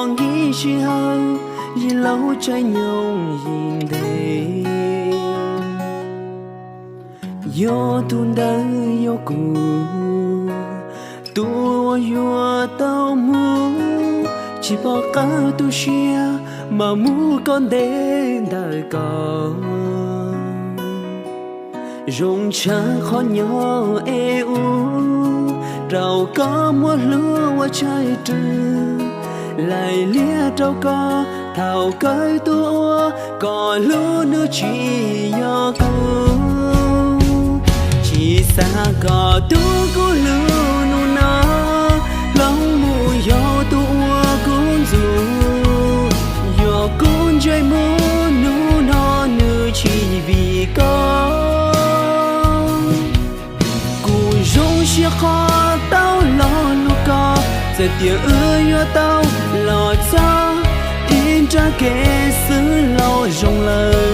mong nghĩ chỉ hơn vì lâu trái nhau nhìn thấy yo tuôn đời yo cũ tua yo tao mu chỉ bỏ cả tu chia mà mu con đến đời con rung cha khó nhỏ eu rau có mua lúa qua trái trừ lại lia trâu có thảo cơi tua có lúa nữa chỉ yo cu chỉ xa có tu cu lúa nu nó lòng mù yo tua cũng dù yo cũng chơi mù nu nó nữ chỉ vì con cu rong chia khó tao lo nu có giờ tiếng ơi tao lo cho in ra kẻ xứ lo rong lời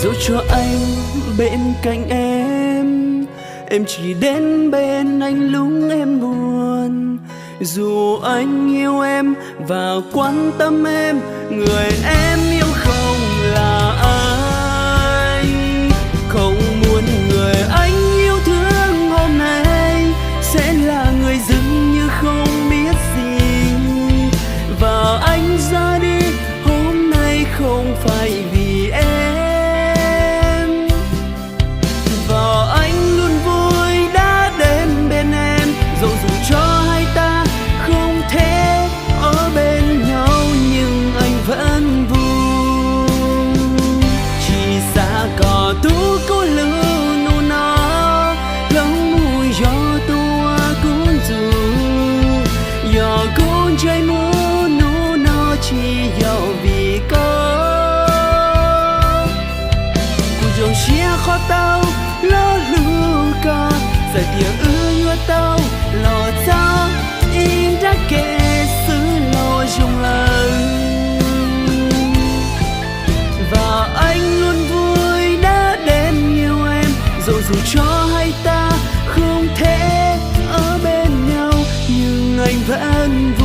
dù cho anh bên cạnh em chỉ đến bên anh lúc em buồn. Dù anh yêu em và quan tâm em, người em yêu không là anh. Không muốn người anh yêu thương hôm nay sẽ là người dường như không biết gì. Và anh ra đi hôm nay không phải vì em. Và anh luôn vui đã đến bên em, dẫu dù cho hai ta không thể ở bên nhau, nhưng anh vẫn vui. Chỉ xa có tu cô lưu nụ nó lòng mùi gió tua cũng dù gió cũng chơi mưa nụ nó chỉ giàu vì có cuộc dòng chia khó tao lo lưu ca giờ tiếng ưa tao lo cho in ra kẻ xứ lo dùng lời. Và anh luôn vui đã đến yêu em, dẫu dù cho hai ta không thể ở bên nhau, nhưng anh vẫn vui.